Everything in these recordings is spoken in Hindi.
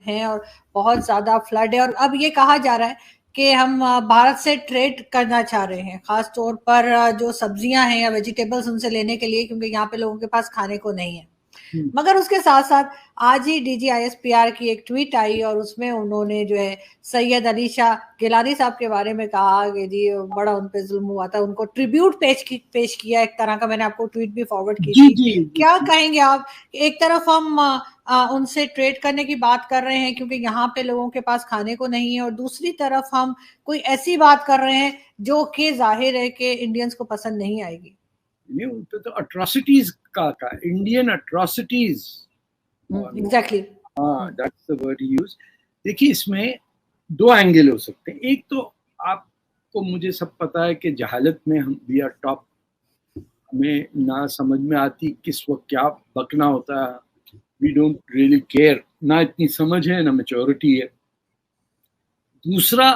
हैं और बहुत ज्यादा फ्लड है, और अब ये कहा जा रहा है कि हम भारत से ट्रेड करना चाह रहे हैं, खास तौर पर जो सब्जियां हैं या वेजिटेबल्स उनसे लेने के लिए, क्योंकि यहाँ पे लोगों के पास खाने को नहीं है। मगर उसके साथ साथ आज ही DGISPR की एक ट्वीट आई और उसमें उन्होंने जो है सैयद अली शाह गिलानी साहब के बारे में कहा कि जी बड़ा उन पे जुल्म हुआ था, उनको ट्रिब्यूट पेश किया एक तरह का। मैंने आपको ट्वीट भी फॉरवर्ड की थी। क्या कहेंगे आप? एक तरफ हम उनसे ट्रेड करने की बात कर रहे हैं क्योंकि यहाँ पे लोगों के पास खाने को नहीं है, और दूसरी तरफ हम कोई ऐसी बात कर रहे हैं जो कि जाहिर है कि इंडियंस को पसंद नहीं आएगी। तो अट्रॉसिटीज का Indian atrocities, exactly, that's the word use. देखिए, इसमें दो एंगल हो सकते हैं। एक तो आपको मुझे सब पता है कि जहालत में हम वी आर टॉप, हमें ना समझ में आती किस वक्त क्या बकना होता है, वी डोंट रियली केयर, ना इतनी समझ है ना मैच्योरिटी है। दूसरा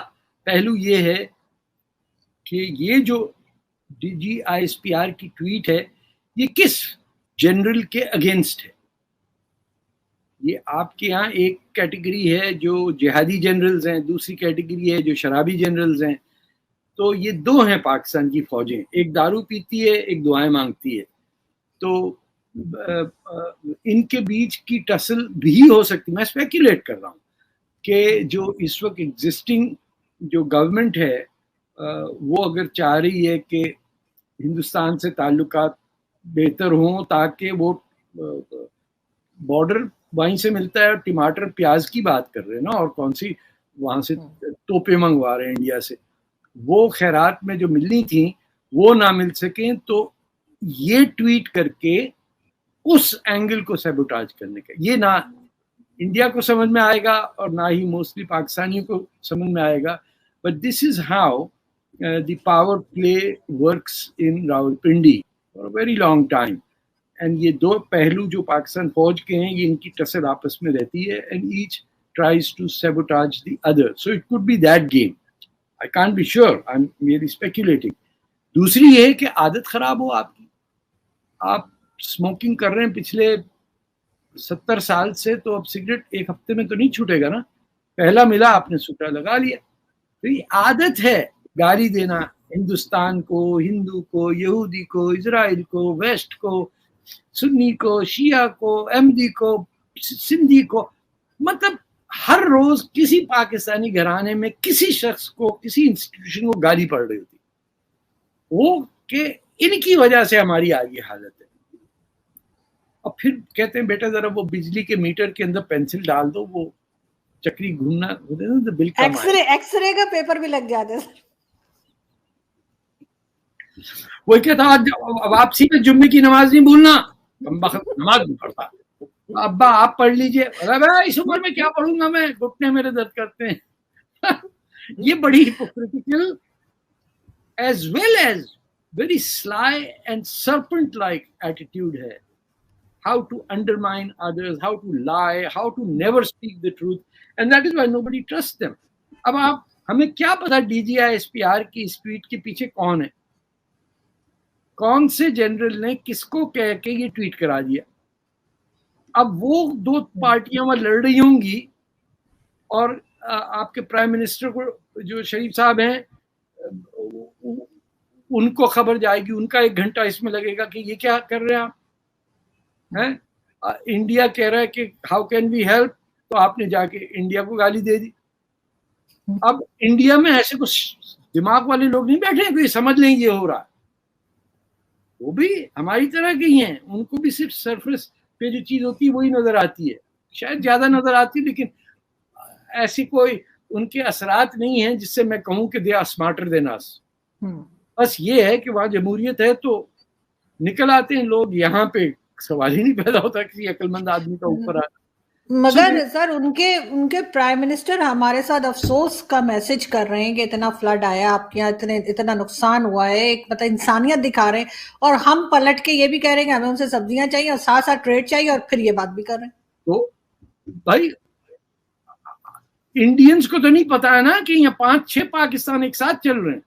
पहलू ये है कि ये जो DGISPR की ट्वीट है ये किस जनरल के अगेंस्ट है। ये आपके यहाँ एक कैटेगरी है जो जिहादी जनरल्स हैं, दूसरी कैटेगरी है जो शराबी जनरल्स हैं। तो ये दो हैं पाकिस्तान की फौजें, एक दारू पीती है, एक दुआएं मांगती है। तो इनके बीच की टसल भी हो सकती, मैं स्पेकुलेट कर रहा हूँ कि जो इस वक्त एग्जिस्टिंग जो गवर्नमेंट है वो अगर चाह रही है कि हिंदुस्तान से ताल्लुकात बेहतर हों, ताकि वो बॉर्डर वहीं से मिलता है, टमाटर प्याज की बात कर रहे हैं ना, और कौन सी वहां से तोपे मंगवा रहे हैं इंडिया से, वो खैरात में जो मिलनी थी वो ना मिल सके, तो ये ट्वीट करके उस एंगल को सैबोटाज करने का, ये ना इंडिया को समझ में आएगा और ना ही मोस्टली पाकिस्तानियों को समझ में आएगा। But this is how the power play works in Rawalpindi for a very long time. And ये दो पहलू जो पाकिस्तान फौज के हैं, ये इनकी टसल आपस में रहती है, and each tries to sabotage the other. So it could be that game. I can't be sure. I'm merely speculating. दूसरी ये है कि आदत खराब हो आपकी, आप स्मोकिंग कर रहे हैं पिछले 70 साल से, तो अब सिगरेट एक हफ्ते में तो नहीं छूटेगा ना। पहला मिला आपने सूटा लगा लिया। तो ये आदत है गाली देना हिंदुस्तान को, हिंदू को, यहूदी को, इजराइल को, वेस्ट को, सुन्नी को, शिया को, अहमदी को, सिंधी को, मतलब हर रोज किसी पाकिस्तानी घराने में किसी शख्स को, किसी इंस्टीट्यूशन को गाली पड़ रही होती, वो कि इनकी वजह से हमारी आज ये हालत है। और फिर कहते हैं बेटा जरा वो बिजली के मीटर के अंदर पेंसिल डाल दो, वो चक्री घूमना, तो बिल का एक्सरे का पेपर भी लग जाता है। वही कहता वापसी में जुम्मे की नमाज नहीं भूलना, नमाज नहीं पढ़ता, अब्बा आप पढ़ लीजिए, अरे इस उम्र में क्या पढ़ूंगा मैं, घुटने मेरे दर्द करते हैं। ये बड़ी hypocritical as well as very sly and serpent like attitude है। How to undermine others, how to lie, how to never speak the truth, and that is why nobody trusts them. अब आप हमें क्या पता DGISPR की इस ट्वीट के पीछे कौन है, कौन से जनरल ने किसको कह के ये ट्वीट करा दिया। अब वो दो पार्टियां वहां लड़ रही होंगी और आपके प्राइम मिनिस्टर को जो शरीफ साहब हैं उनको खबर जाएगी, उनका 1 घंटा इसमें लगेगा कि ये क्या कर रहे हैं आप हैं। इंडिया कह रहा है कि हाउ कैन वी हेल्प, तो आपने जाके इंडिया को गाली दे दी। अब इंडिया में ऐसे कुछ दिमाग वाले लोग नहीं बैठे हैं कि समझ लें ये हो रहा है, वो भी हमारी तरह के ही हैं, उनको भी सिर्फ सरफेस पे जो चीज होती है वही नजर आती है, शायद ज्यादा नजर आती है, लेकिन ऐसी कोई उनके असरात नहीं है जिससे मैं कहूं कि they are smarter than us. बस ये है कि वहां जमहूरियत है तो निकल आते हैं लोग, यहाँ पे सवाल ही नहीं पैदा होता किसी अक्लमंद आदमी का ऊपर आ। मगर सर उनके प्राइम मिनिस्टर हमारे साथ अफसोस का मैसेज कर रहे हैं कि इतना फ्लड आया आपके यहाँ, इतना नुकसान हुआ है, एक मतलब इंसानियत दिखा रहे हैं, और हम पलट के ये भी कह रहे हैं कि हमें उनसे सब्जियां चाहिए और साथ साथ ट्रेड चाहिए, और फिर ये बात भी कर रहे हैं। तो भाई इंडियंस को तो नहीं पता है ना कि यहाँ 5-6 पाकिस्तान एक साथ चल रहे हैं।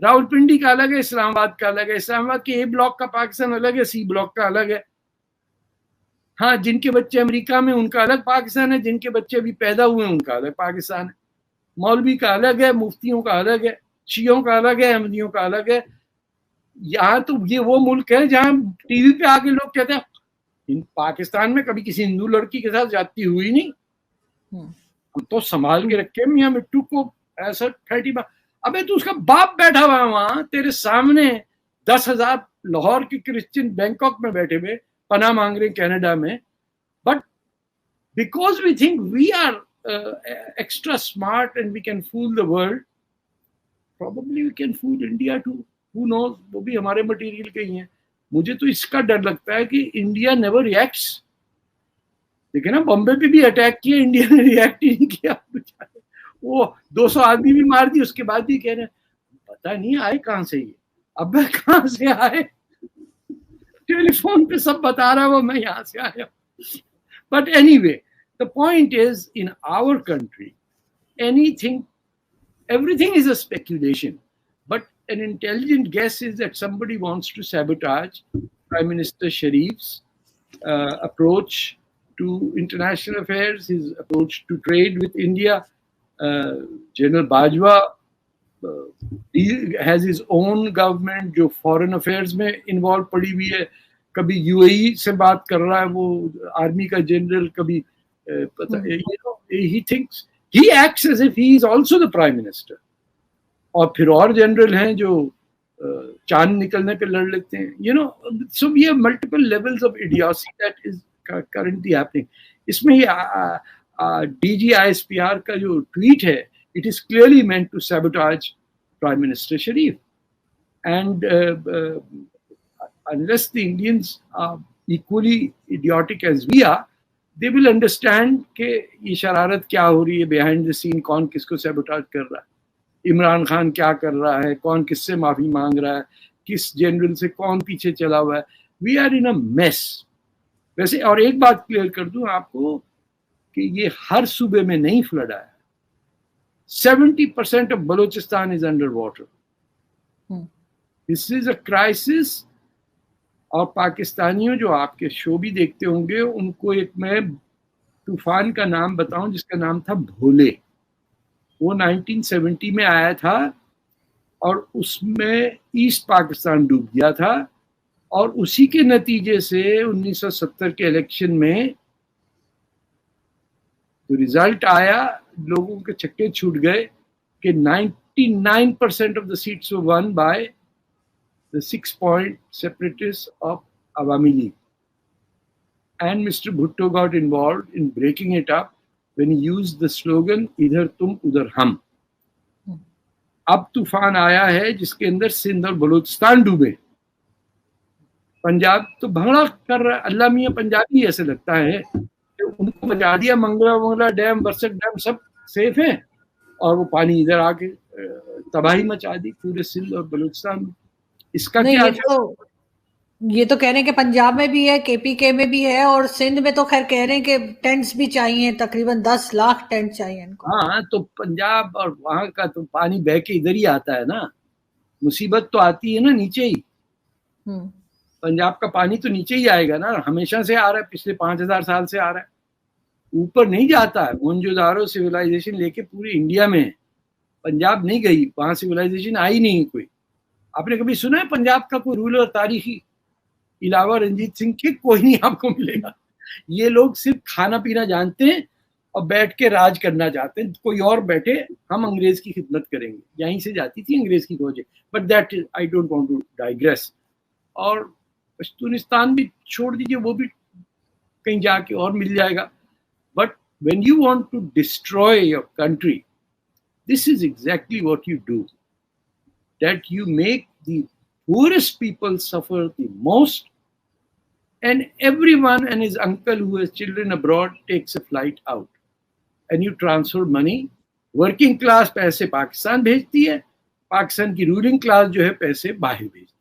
रावलपिंडी का अलग है, इस्लामाबाद का अलग है, इस्लामाबाद के ए ब्लॉक का पाकिस्तान अलग है, सी ब्लॉक का अलग है। हाँ, जिनके बच्चे अमेरिका में उनका अलग पाकिस्तान है, जिनके बच्चे अभी पैदा हुए हैं उनका अलग पाकिस्तान है। मौलवी का अलग है, मुफ्तियों का अलग है, शियों का अलग है, अहमदियों का अलग है। यहाँ तो ये वो मुल्क है जहाँ टीवी पे आके लोग कहते हैं पाकिस्तान में कभी किसी हिंदू लड़की के साथ जाती हुई नहीं, हम तो संभाल के रखे मियाँ मिट्टू को ऐसा 30 बार। अबे तू उसका बाप बैठा हुआ है वहां तेरे सामने, 10,000 लाहौर के क्रिश्चियन बैंकॉक में बैठे हुए पनाह मांग रहे कनाडा में, but because we think we are extra smart and we can fool the world, probably we can fool India too, who knows, वो भी हमारे मटेरियल के ही हैं। मुझे तो इसका डर लगता है कि इंडिया नेवर रिएक्ट्स। देखिए ना, बॉम्बे पे भी अटैक किया, इंडिया ने रिएक्ट ही नहीं किया, वो 200 आदमी भी मार दी, उसके बाद भी कह रहे हैं पता नहीं आए कहां से ये, अब कहां से आए, टेलीफोन पे सब बता रहा है वो, मैं यहां से आया। But anyway, the point is in our country anything, everything is a speculation, but an intelligent guess is that somebody wants to sabotage Prime Minister Sharif's approach to international affairs, his approach to trade with India. General Bajwa he has his own government जो foreign affairs में involved पड़ी हुई है, कभी UAE से बात कर रहा है वो आर्मी का जनरल, कभी पता he thinks he acts as if he is also the prime minister. और फिर और जनरल हैं जो चांद निकलने पे लड़ लेते हैं, you know, so we have multiple levels of idiocy that is currently happening. इसमें ये DG ISPR का जो ट्वीट है, it is clearly meant to sabotage Prime Minister Sharif, and unless the Indians are equally idiotic as we are, they will understand कि ये शरारत क्या हो रही है, behind the scene कौन किसको sabotage कर रहा है, इमरान खान क्या कर रहा है, कौन किससे माफी मांग रहा है, किस जनरल से कौन पीछे चला हुआ है। We are in a mess. वैसे और एक बात क्लियर कर दूं आपको कि ये हर सूबे में नहीं फ्लड आया, 70% of Balochistan is under water. This is a crisis. और पाकिस्तानियों जो आपके शो भी देखते होंगे, उनको एक मैं तूफान का नाम बताऊं जिसका नाम था भोले। वो 1970 में आया था और उसमें ईस्ट पाकिस्तान डूब गया था, और उसी के नतीजे से 1970 के इलेक्शन में जो रिजल्ट आया, लोगों के छक्के छूट गए कि 99% of the seats were won by the 6-point separatists of Awami League. And Mr. Bhutto got involved in breaking it up when he used the slogan "Idhar tum udhar hum." अब तूफान आया है जिसके अंदर सिंध और बलूचिस्तान डूबे। पंजाब तो भंगड़ा कर रहा है, अल्लाह मियाँ पंजाबी ऐसे लगता है कि उनको बचा दिया, मंगला डैम, वर्षक डैम सब सेफ है, और वो पानी इधर आके तबाही मचा दी पूरे सिंध और बलूचिस्तान में। इसका क्या ये तो कह रहे हैं कि पंजाब में भी है, KPK में भी है, और सिंध में तो खैर कह रहे हैं कि टेंट्स भी चाहिए, तकरीबन 10 लाख टेंट चाहिए इनको। हाँ, तो पंजाब और वहां का तो पानी बह के इधर ही आता है ना, मुसीबत तो आती है ना नीचे ही। पंजाब का पानी तो नीचे ही आएगा ना, हमेशा से आ रहा है, पिछले 5000 साल से आ रहा है, ऊपर नहीं जाता है। मोहनजोदारो सिविलाइजेशन लेके पूरे इंडिया में पंजाब नहीं गई, वहां सिविलाइजेशन आई नहीं कोई। आपने कभी सुना है पंजाब का कोई रूलर तारीखी इलावा रंजीत सिंह के? कोई नहीं आपको मिलेगा। ये लोग सिर्फ खाना पीना जानते हैं और बैठ के राज करना चाहते हैं। कोई और बैठे, हम अंग्रेज की खिदमत करेंगे, यहीं से जाती थी अंग्रेज की खोजें। But that is, I don't want to digress. और पश्तूनिस्तान भी छोड़ दीजिए, वो भी कहीं जाके और मिल जाएगा। But when you want to destroy your country, this is exactly what you do, that you make the poorest people suffer the most, and everyone and his uncle who has children abroad takes a flight out, and you transfer money. Working class पैसे पाकिस्तान भेजती है, पाकिस्तान की रूलिंग क्लास जो है पैसे बाहर भेजती है।